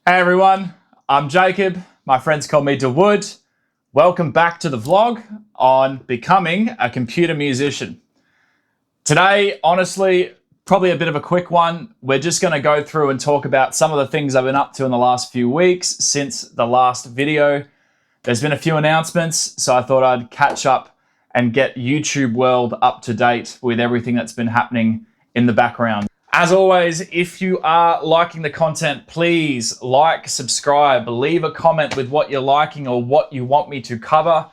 Hey everyone, I'm Jacob. My friends call me DeWood. Welcome back to the vlog on becoming a computer musician. Today, honestly, probably a bit of a quick one. We're just going to go through and talk about some of the things I've been up to in the last few weeks since the last video. There's been a few announcements, so I thought I'd catch up and get YouTube world up to date with everything that's been happening in the background. As always, if you are liking the content, please like, subscribe, leave a comment with what you're liking or what you want me to cover.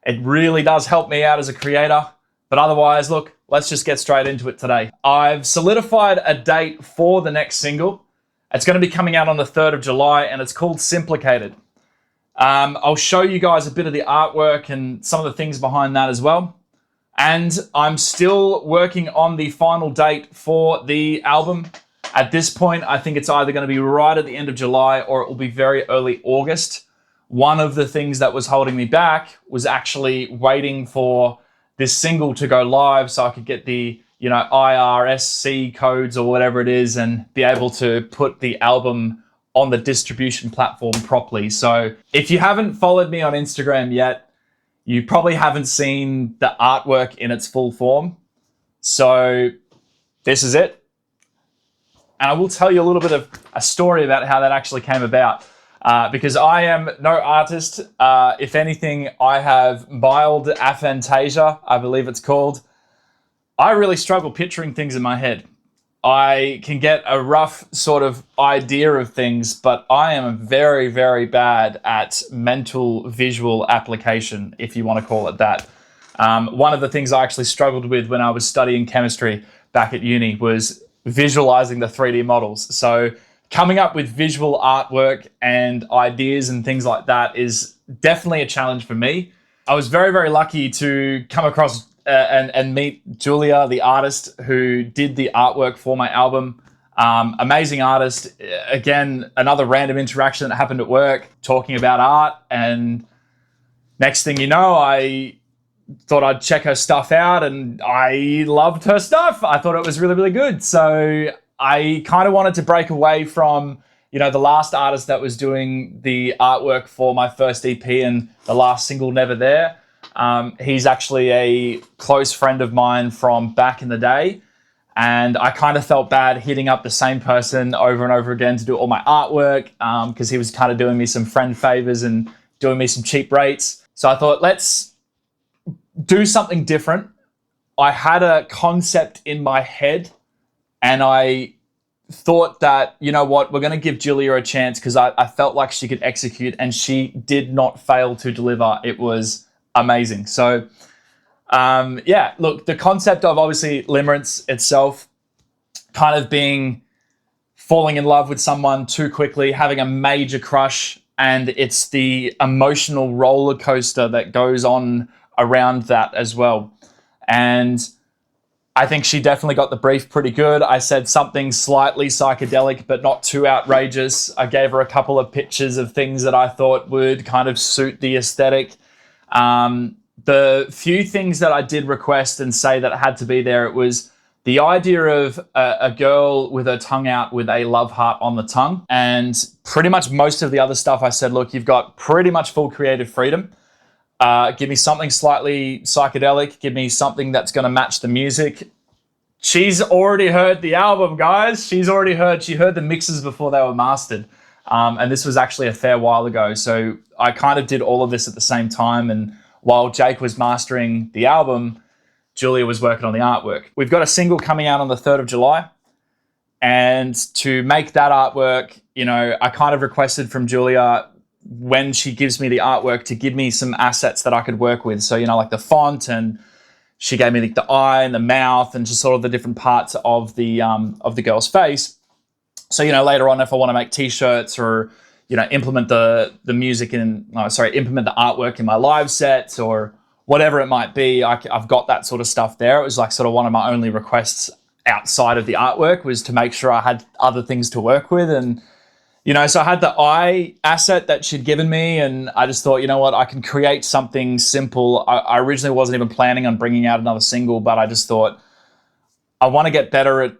It really does help me out as a creator. But otherwise, look, let's just get straight into it today. I've solidified a date for the next single. It's going to be coming out on the 3rd of July and it's called Simplicated. I'll show you guys a bit of the artwork and some of the things behind that as well. And I'm still working on the final date for the album. At this point, I think it's either going to be right at the end of July or it will be very early August. One of the things that was holding me back was actually waiting for this single to go live so I could get the, IRSC codes or whatever it is and be able to put the album on the distribution platform properly. So if you haven't followed me on Instagram yet, you probably haven't seen the artwork in its full form. So this is it. And I will tell you a little bit of a story about how that actually came about. Because I am no artist. If anything, I have mild aphantasia, I believe it's called. I really struggle picturing things in my head. I can get a rough sort of idea of things, but I am very, very bad at mental visual application, if you want to call it that. One of the things I actually struggled with when I was studying chemistry back at uni was visualizing the 3D models. So coming up with visual artwork and ideas and things like that is definitely a challenge for me. I was very, very lucky to come across and meet Julia, the artist who did the artwork for my album. Amazing artist. Again, another random interaction that happened at work, talking about art. And next thing you know, I thought I'd check her stuff out and I loved her stuff. I thought it was really, really good. So I kind of wanted to break away from, the last artist that was doing the artwork for my first EP and the last single, Never There. He's actually a close friend of mine from back in the day. And I kind of felt bad hitting up the same person over and over again to do all my artwork because he was kind of doing me some friend favors and doing me some cheap rates. So I thought, let's do something different. I had a concept in my head and I thought that, you know what, we're going to give Julia a chance because I felt like she could execute and she did not fail to deliver. It was amazing. So, look, the concept of obviously Limerence itself kind of being falling in love with someone too quickly, having a major crush, and it's the emotional roller coaster that goes on around that as well. And I think she definitely got the brief pretty good. I said something slightly psychedelic, but not too outrageous. I gave her a couple of pictures of things that I thought would kind of suit the aesthetic. The few things that I did request and say that had to be there, it was the idea of a girl with her tongue out with a love heart on the tongue. And pretty much most of the other stuff I said, look, you've got pretty much full creative freedom. Give me something slightly psychedelic. Give me something that's going to match the music. She's already heard the album, guys. She heard the mixes before they were mastered. And this was actually a fair while ago. So I kind of did all of this at the same time. And while Jake was mastering the album, Julia was working on the artwork. We've got a single coming out on the 3rd of July. And to make that artwork, I kind of requested from Julia when she gives me the artwork to give me some assets that I could work with. So, like the font, and she gave me like the eye and the mouth and just sort of the different parts of the girl's face. So, later on, if I want to make t-shirts or, implement the music implement the artwork in my live sets or whatever it might be, I've got that sort of stuff there. It was like sort of one of my only requests outside of the artwork was to make sure I had other things to work with. And, so I had the eye asset that she'd given me and I just thought, I can create something simple. I originally wasn't even planning on bringing out another single, but I just thought I want to get better at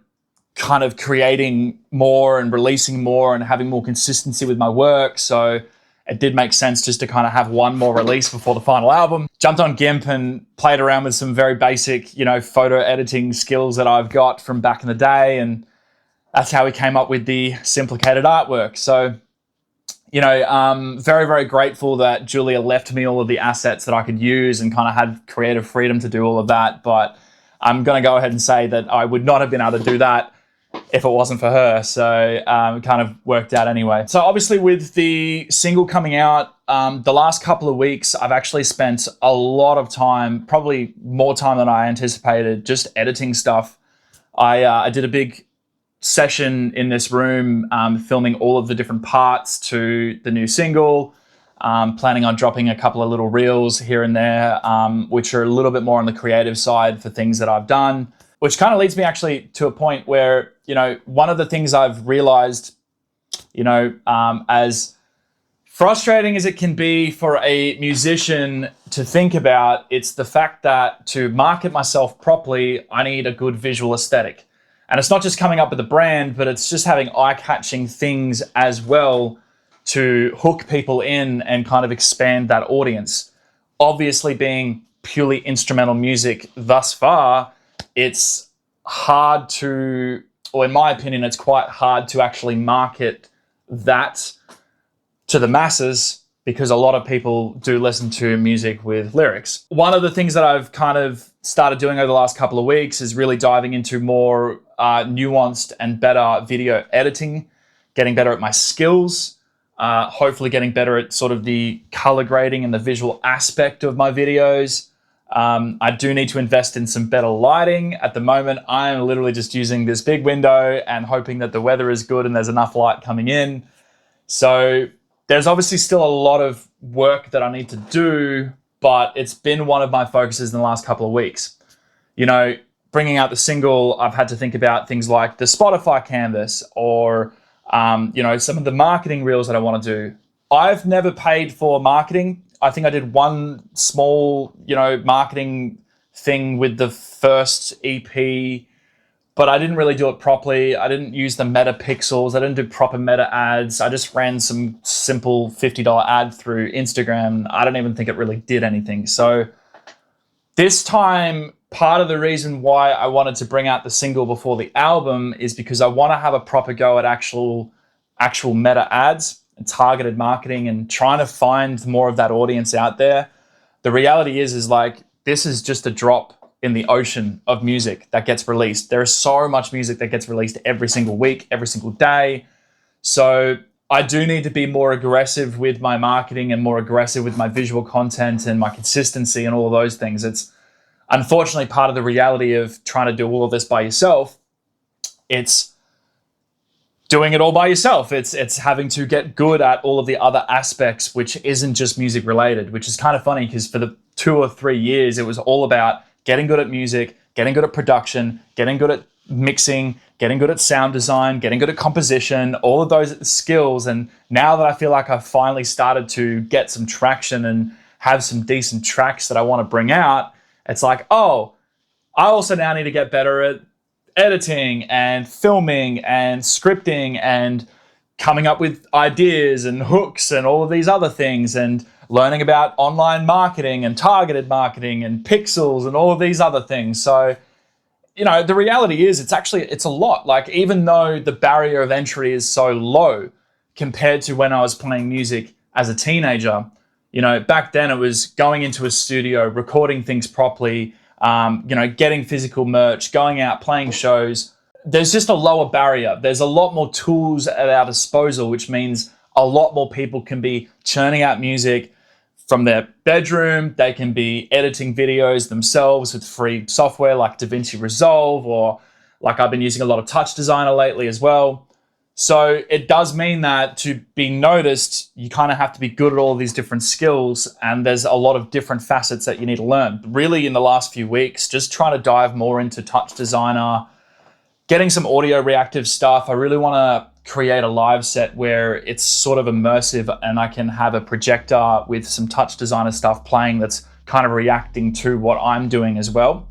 kind of creating more and releasing more and having more consistency with my work. So it did make sense just to kind of have one more release before the final album. Jumped on GIMP and played around with some very basic, photo editing skills that I've got from back in the day. And that's how we came up with the Simplicated artwork. So, very, very grateful that Julia left me all of the assets that I could use and kind of had creative freedom to do all of that. But I'm going to go ahead and say that I would not have been able to do that if it wasn't for her. So it kind of worked out anyway. So obviously with the single coming out, the last couple of weeks, I've actually spent a lot of time, probably more time than I anticipated, just editing stuff. I did a big session in this room, filming all of the different parts to the new single, planning on dropping a couple of little reels here and there, which are a little bit more on the creative side for things that I've done, which kind of leads me actually to a point where, one of the things I've realized, as frustrating as it can be for a musician to think about, it's the fact that to market myself properly, I need a good visual aesthetic. And it's not just coming up with a brand, but it's just having eye-catching things as well to hook people in and kind of expand that audience. Obviously, being purely instrumental music thus far, it's hard to, or in my opinion, it's quite hard to actually market that to the masses because a lot of people do listen to music with lyrics. One of the things that I've kind of started doing over the last couple of weeks is really diving into more nuanced and better video editing, getting better at my skills, hopefully getting better at sort of the color grading and the visual aspect of my videos. I do need to invest in some better lighting. At the moment, I'm literally just using this big window and hoping that the weather is good and there's enough light coming in. So there's obviously still a lot of work that I need to do, but it's been one of my focuses in the last couple of weeks. Bringing out the single, I've had to think about things like the Spotify canvas or, some of the marketing reels that I want to do. I've never paid for marketing. I think I did one small, marketing thing with the first EP, but I didn't really do it properly. I didn't use the meta pixels. I didn't do proper meta ads. I just ran some simple $50 ad through Instagram. I don't even think it really did anything. So this time, part of the reason why I wanted to bring out the single before the album is because I want to have a proper go at actual meta ads and targeted marketing and trying to find more of that audience out there. The reality is like, this is just a drop in the ocean of music that gets released. There is so much music that gets released every single week, every single day. So I do need to be more aggressive with my marketing and more aggressive with my visual content and my consistency and all of those things. It's unfortunately part of the reality of trying to do all of this by yourself. It's doing it all by yourself. It's having to get good at all of the other aspects, which isn't just music related, which is kind of funny because for the 2 or 3 years, it was all about getting good at music, getting good at production, getting good at mixing, getting good at sound design, getting good at composition, all of those skills. And now that I feel like I've finally started to get some traction and have some decent tracks that I want to bring out, it's like, oh, I also now need to get better at editing and filming and scripting and coming up with ideas and hooks and all of these other things and learning about online marketing and targeted marketing and pixels and all of these other things. So, the reality is it's a lot. Like, even though the barrier of entry is so low compared to when I was playing music as a teenager, back then it was going into a studio, recording things properly, getting physical merch, going out, playing shows. There's just a lower barrier. There's a lot more tools at our disposal, which means a lot more people can be churning out music from their bedroom. They can be editing videos themselves with free software like DaVinci Resolve, or like I've been using a lot of touchdesigner lately as well. So it does mean that to be noticed, you kind of have to be good at all of these different skills, and there's a lot of different facets that you need to learn. Really, in the last few weeks, just trying to dive more into touchdesigner, getting some audio reactive stuff. I really want to create a live set where it's sort of immersive and I can have a projector with some touch designer stuff playing that's kind of reacting to what I'm doing as well.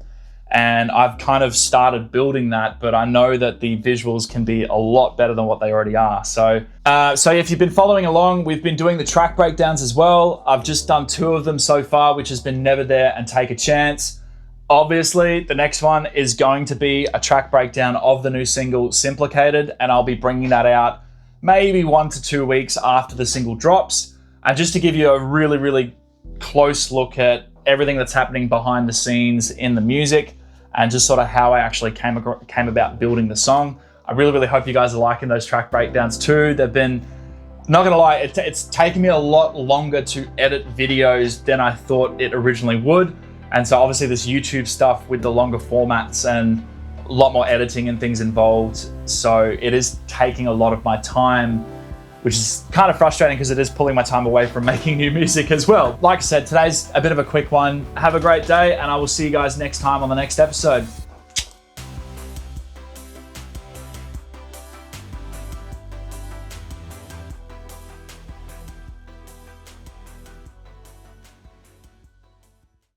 and I've kind of started building that, but I know that the visuals can be a lot better than what they already are. So if you've been following along, we've been doing the track breakdowns as well. I've just done 2 of them so far, which has been Never There and Take a Chance. Obviously, the next one is going to be a track breakdown of the new single, Simplicated, and I'll be bringing that out maybe 1 to 2 weeks after the single drops. And just to give you a really, really close look at everything that's happening behind the scenes in the music, and just sort of how I actually came about building the song. I really, really hope you guys are liking those track breakdowns too. They've been, not gonna lie, it's taken me a lot longer to edit videos than I thought it originally would. And so obviously this YouTube stuff with the longer formats and a lot more editing and things involved. So it is taking a lot of my time, which is kind of frustrating because it is pulling my time away from making new music as well. Like I said, today's a bit of a quick one. Have a great day, and I will see you guys next time on the next episode.